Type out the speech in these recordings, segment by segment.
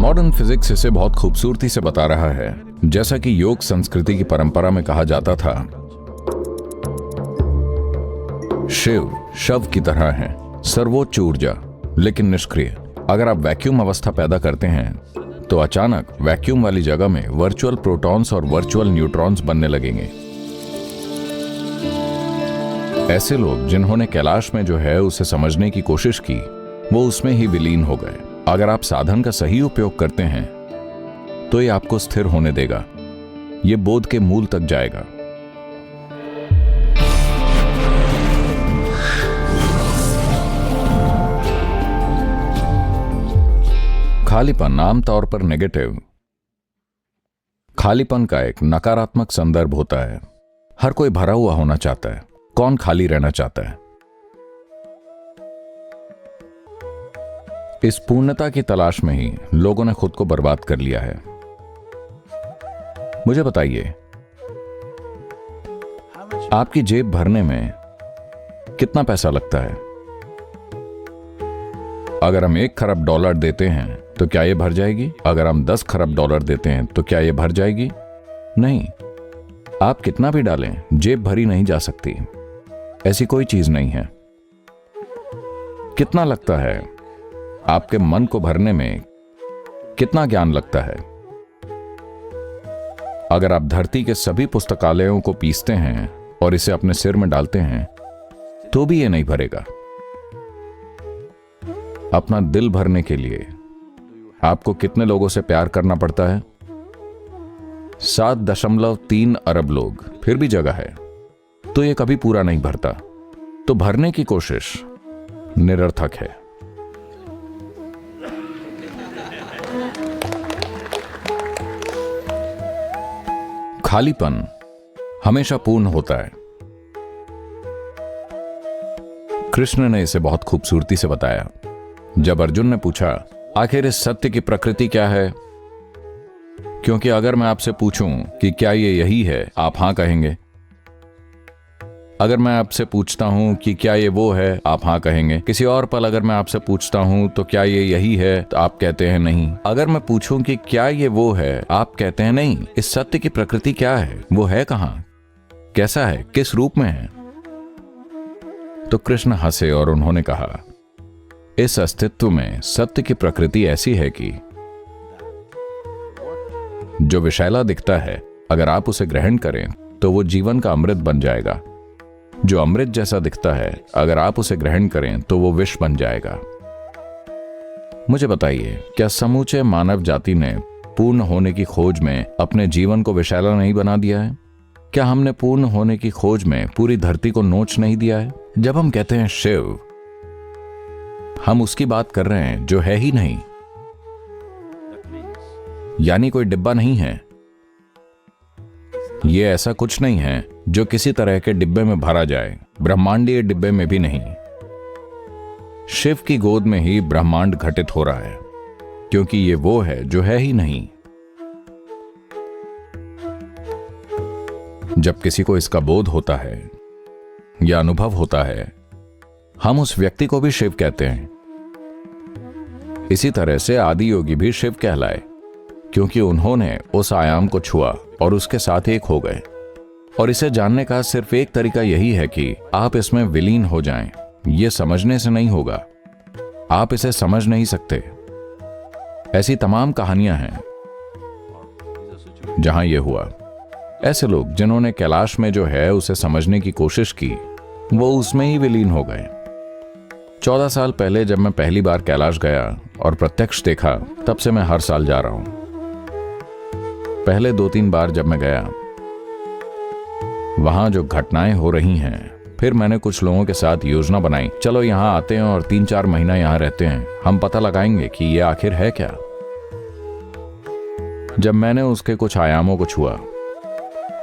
Modern physics इसे बहुत खूबसूरती से बता रहा है। जैसा कि योग संस्कृति की परंपरा में कहा जाता था, शिव शव की तरह है, सर्वोच्च ऊर्जा लेकिन निष्क्रिय। अगर आप वैक्यूम अवस्था पैदा करते हैं तो अचानक वैक्यूम वाली जगह में वर्चुअल प्रोटॉन्स और वर्चुअल न्यूट्रॉन्स बनने लगेंगे। ऐसे लोग जिन्होंने कैलाश में जो है उसे समझने की कोशिश की, वो उसमें ही विलीन हो गए। अगर आप साधन का सही उपयोग करते हैं तो ये आपको स्थिर होने देगा, ये बोध के मूल तक जाएगा। खालीपन आमतौर पर नेगेटिव खालीपन का एक नकारात्मक संदर्भ होता है। हर कोई भरा हुआ होना चाहता है, कौन खाली रहना चाहता है? इस पूर्णता की तलाश में ही लोगों ने खुद को बर्बाद कर लिया है। मुझे बताइए, आपकी जेब भरने में कितना पैसा लगता है? अगर हम $1 खरब देते हैं तो क्या यह भर जाएगी? अगर हम $10 खरब देते हैं तो क्या यह भर जाएगी? नहीं। आप कितना भी डालें, जेब भरी नहीं जा सकती। ऐसी कोई चीज नहीं है। कितना लगता है? आपके मन को भरने में कितना ज्ञान लगता है? अगर आप धरती के सभी पुस्तकालयों को पीसते हैं और इसे अपने सिर में डालते हैं तो भी ये नहीं भरेगा। अपना दिल भरने के लिए आपको कितने लोगों से प्यार करना पड़ता है? 7.3 अरब लोग, फिर भी जगह है, तो ये कभी पूरा नहीं भरता। तो भरने की कोशिश निरर्थक है। खालीपन हमेशा पूर्ण होता है। कृष्ण ने इसे बहुत खूबसूरती से बताया। जब अर्जुन ने पूछा, आखिर इस सत्य की प्रकृति क्या है? क्योंकि अगर मैं आपसे पूछूं कि क्या ये यही है, आप हां कहेंगे। अगर मैं आपसे पूछता हूं कि क्या ये वो है, आप हां कहेंगे। किसी और पल अगर मैं आपसे पूछता हूं तो क्या ये यही है, तो आप कहते हैं नहीं। अगर मैं पूछूं कि क्या ये वो है, आप कहते हैं नहीं। इस सत्य की प्रकृति क्या है? वो है कहां? कैसा है? किस रूप में है? तो कृष्ण हंसे और उन्होंने कहा, इस अस्तित्व में सत्य की प्रकृति ऐसी है कि जो विषैला दिखता है, अगर आप उसे ग्रहण करें तो वो जीवन का अमृत बन जाएगा। जो अमृत जैसा दिखता है, अगर आप उसे ग्रहण करें तो वो विष बन जाएगा। मुझे बताइए, क्या समूचे मानव जाति ने पूर्ण होने की खोज में अपने जीवन को विषैला नहीं बना दिया है? क्या हमने पूर्ण होने की खोज में पूरी धरती को नोच नहीं दिया है? जब हम कहते हैं शिव, हम उसकी बात कर रहे हैं जो है ही नहीं, यानी कोई डिब्बा नहीं है। ये ऐसा कुछ नहीं है जो किसी तरह के डिब्बे में भरा जाए, ब्रह्मांडीय डिब्बे में भी नहीं। शिव की गोद में ही ब्रह्मांड घटित हो रहा है, क्योंकि ये वो है जो है ही नहीं। जब किसी को इसका बोध होता है या अनुभव होता है, हम उस व्यक्ति को भी शिव कहते हैं। इसी तरह से आदि योगी भी शिव कहलाए, क्योंकि उन्होंने उस आयाम को छुआ और उसके साथ एक हो गए। और इसे जानने का सिर्फ एक तरीका यही है कि आप इसमें विलीन हो जाएं। यह समझने से नहीं होगा, आप इसे समझ नहीं सकते। ऐसी तमाम कहानियां हैं जहां यह हुआ। ऐसे लोग जिन्होंने कैलाश में जो है उसे समझने की कोशिश की, वो उसमें ही विलीन हो गए। 14 साल पहले जब मैं पहली बार कैलाश गया और प्रत्यक्ष देखा, तब से मैं हर साल जा रहा हूं। पहले 2-3 बार जब मैं गया, वहां जो घटनाएं हो रही हैं, फिर मैंने कुछ लोगों के साथ योजना बनाई, चलो यहां आते हैं और 3-4 महीना यहां रहते हैं, हम पता लगाएंगे कि ये आखिर है क्या। जब मैंने उसके कुछ आयामों को छुआ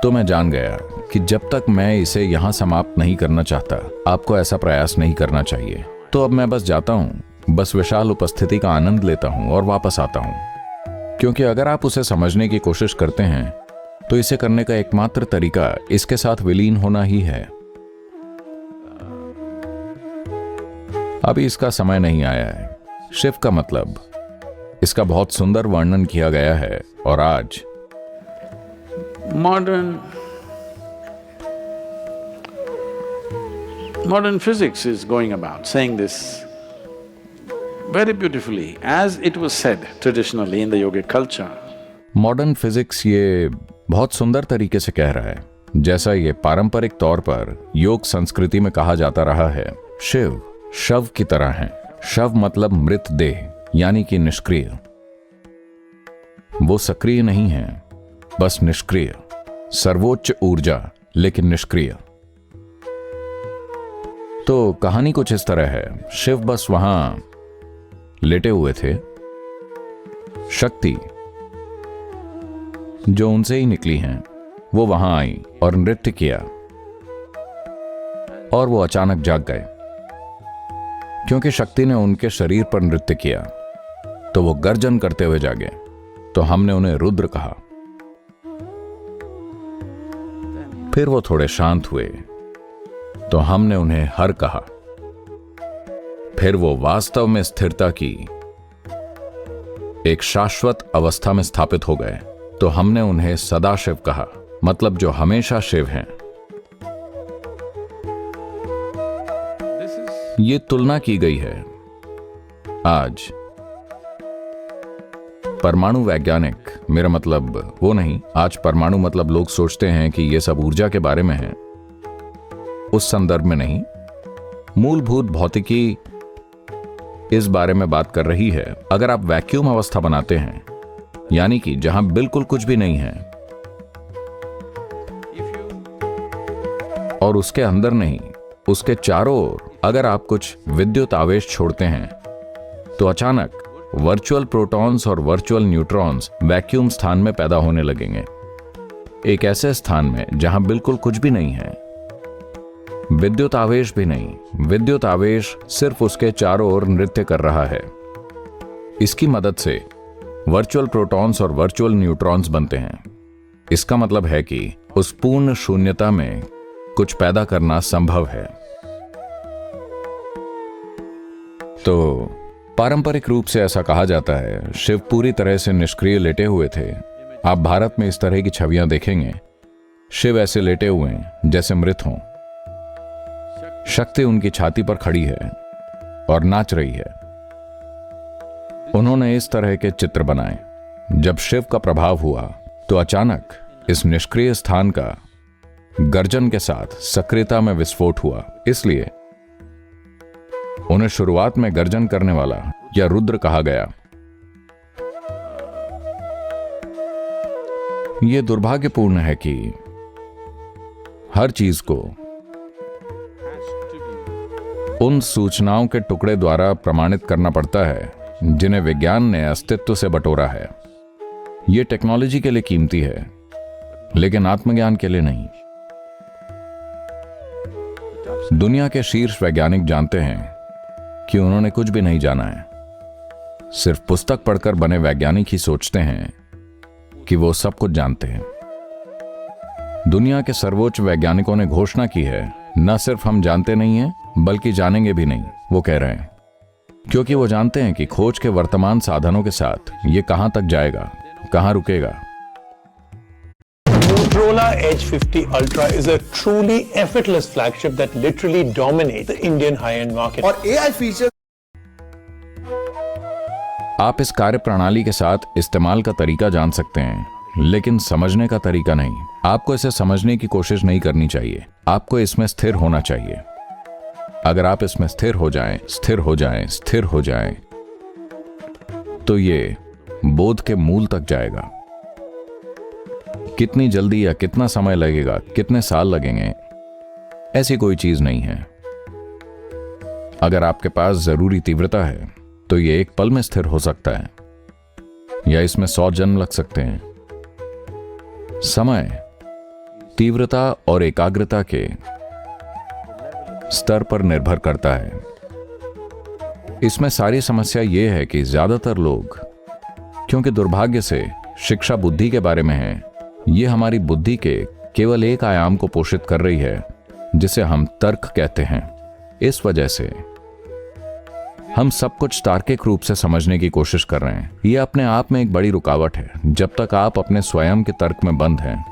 तो मैं जान गया कि जब तक मैं इसे यहां समाप्त नहीं करना चाहता, आपको ऐसा प्रयास नहीं करना चाहिए। तो अब मैं बस जाता हूं, बस विशाल उपस्थिति का आनंद लेता हूं और वापस आता हूं। क्योंकि अगर आप उसे समझने की कोशिश करते हैं तो इसे करने का एकमात्र तरीका इसके साथ विलीन होना ही है। अभी इसका समय नहीं आया है। शिव का मतलब इसका बहुत सुंदर वर्णन किया गया है और आज modern physics is going about saying this very beautifully, as it was said traditionally in the yogic culture. Modern physics ये बहुत सुंदर तरीके से कह रहा है, जैसा ये पारंपरिक तौर पर योग संस्कृति में कहा जाता रहा है। शिव शव की तरह हैं। शव मतलब मृत देह, यानी कि निष्क्रिय। वो सक्रिय नहीं है, बस निष्क्रिय। सर्वोच्च ऊर्जा लेकिन निष्क्रिय। तो कहानी कुछ इस तरह है। शिव बस वहां लेटे हुए थे। शक्ति जो उनसे ही निकली हैं, वो वहां आई और नृत्य किया, और वो अचानक जाग गए। क्योंकि शक्ति ने उनके शरीर पर नृत्य किया तो वो गर्जन करते हुए जागे। तो हमने उन्हें रुद्र कहा। फिर वो थोड़े शांत हुए तो हमने उन्हें हर कहा। फिर वो वास्तव में स्थिरता की एक शाश्वत अवस्था में स्थापित हो गए तो हमने उन्हें सदाशिव कहा, मतलब जो हमेशा शिव हैं। ये तुलना की गई है। आज परमाणु वैज्ञानिक, मेरा मतलब वो नहीं, आज परमाणु मतलब लोग सोचते हैं कि ये सब ऊर्जा के बारे में है। उस संदर्भ में नहीं, मूलभूत भौतिकी इस बारे में बात कर रही है। अगर आप वैक्यूम अवस्था बनाते हैं, यानी कि जहां बिल्कुल कुछ भी नहीं है, और उसके अंदर नहीं, उसके चारों ओर अगर आप कुछ विद्युत आवेश छोड़ते हैं, तो अचानक वर्चुअल प्रोटॉन्स और वर्चुअल न्यूट्रॉन्स वैक्यूम स्थान में पैदा होने लगेंगे। एक ऐसे स्थान में जहां बिल्कुल कुछ भी नहीं है, विद्युत आवेश भी नहीं, विद्युत आवेश सिर्फ उसके चारों ओर नृत्य कर रहा है। इसकी मदद से वर्चुअल प्रोटॉन्स और वर्चुअल न्यूट्रॉन्स बनते हैं। इसका मतलब है कि उस पूर्ण शून्यता में कुछ पैदा करना संभव है। तो पारंपरिक रूप से ऐसा कहा जाता है, शिव पूरी तरह से निष्क्रिय लेटे हुए थे। आप भारत में इस तरह की छवियां देखेंगे। शिव ऐसे लेटे हुए हैं जैसे मृत हों। शक्ति उनकी छाती पर खड़ी है और नाच रही है। उन्होंने इस तरह के चित्र बनाए। जब शिव का प्रभाव हुआ तो अचानक इस निष्क्रिय स्थान का गर्जन के साथ सक्रियता में विस्फोट हुआ। इसलिए उन्हें शुरुआत में गर्जन करने वाला या रुद्र कहा गया। यह दुर्भाग्यपूर्ण है कि हर चीज को उन सूचनाओं के टुकड़े द्वारा प्रमाणित करना पड़ता है जिन्हें विज्ञान ने अस्तित्व से बटोरा है। यह टेक्नोलॉजी के लिए कीमती है, लेकिन आत्मज्ञान के लिए नहीं। दुनिया के शीर्ष वैज्ञानिक जानते हैं कि उन्होंने कुछ भी नहीं जाना है। सिर्फ पुस्तक पढ़कर बने वैज्ञानिक ही सोचते हैं कि वो सब कुछ जानते हैं। दुनिया के सर्वोच्च वैज्ञानिकों ने घोषणा की है, न सिर्फ हम जानते नहीं हैं, बल्कि जानेंगे भी नहीं। वो कह रहे हैं क्योंकि वो जानते हैं कि खोज के वर्तमान साधनों के साथ ये कहां तक जाएगा, कहां रुकेगा। Motorola Edge 50 Ultra is a truly effortless flagship that literally dominates the Indian high-end market. और AI फीचर आप इस कार्य प्रणाली के साथ इस्तेमाल का तरीका जान सकते हैं, लेकिन समझने का तरीका नहीं। आपको इसे समझने की कोशिश नहीं करनी चाहिए, आपको इसमें स्थिर होना चाहिए। अगर आप इसमें स्थिर हो जाएं, स्थिर हो जाएं, स्थिर हो जाएं, तो ये बोध के मूल तक जाएगा। कितनी जल्दी या कितना समय लगेगा, कितने साल लगेंगे, ऐसी कोई चीज नहीं है। अगर आपके पास जरूरी तीव्रता है तो यह एक पल में स्थिर हो सकता है, या इसमें 100 जन्म लग सकते हैं। समय तीव्रता और एकाग्रता के स्तर पर निर्भर करता है। इसमें सारी समस्या यह है कि ज्यादातर लोग, क्योंकि दुर्भाग्य से शिक्षा बुद्धि के बारे में है, यह हमारी बुद्धि के केवल एक आयाम को पोषित कर रही है जिसे हम तर्क कहते हैं। इस वजह से हम सब कुछ तार्किक रूप से समझने की कोशिश कर रहे हैं। यह अपने आप में एक बड़ी रुकावट है जब तक आप अपने स्वयं के तर्क में बंद हैं।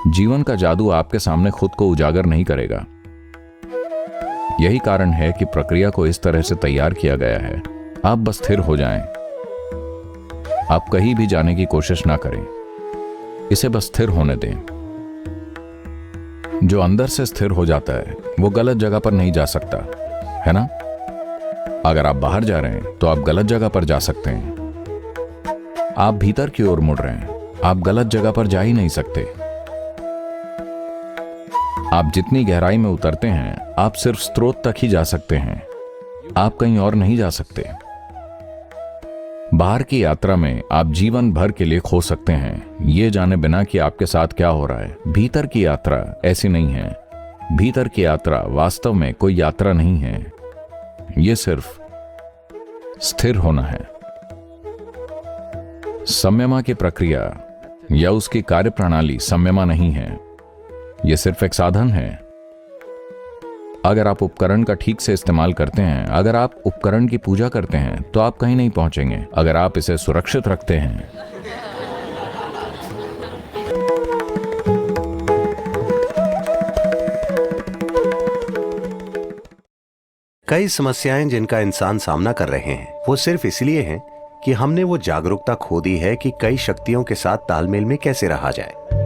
जीवन का जादू आपके सामने खुद को उजागर नहीं करेगा। यही कारण है कि प्रक्रिया को इस तरह से तैयार किया गया है। आप बस स्थिर हो जाएं। आप कहीं भी जाने की कोशिश ना करें, इसे बस स्थिर होने दें। जो अंदर से स्थिर हो जाता है वो गलत जगह पर नहीं जा सकता, है ना? अगर आप बाहर जा रहे हैं तो आप गलत जगह पर जा सकते हैं। आप भीतर की ओर मुड़ रहे हैं, आप गलत जगह पर जा ही नहीं सकते। आप जितनी गहराई में उतरते हैं आप सिर्फ स्रोत तक ही जा सकते हैं, आप कहीं और नहीं जा सकते। बाहर की यात्रा में आप जीवन भर के लिए खो सकते हैं, ये जाने बिना कि आपके साथ क्या हो रहा है। भीतर की यात्रा ऐसी नहीं है। भीतर की यात्रा वास्तव में कोई यात्रा नहीं है, ये सिर्फ स्थिर होना है। संयमा की प्रक्रिया या उसकी कार्यप्रणाली संयमा नहीं है, यह सिर्फ एक साधन है। अगर आप उपकरण का ठीक से इस्तेमाल करते हैं, अगर आप उपकरण की पूजा करते हैं तो आप कहीं नहीं पहुंचेंगे। अगर आप इसे सुरक्षित रखते हैं। कई समस्याएं जिनका इंसान सामना कर रहे हैं वो सिर्फ इसलिए हैं कि हमने वो जागरूकता खो दी है कि कई शक्तियों के साथ तालमेल में कैसे रहा जाए।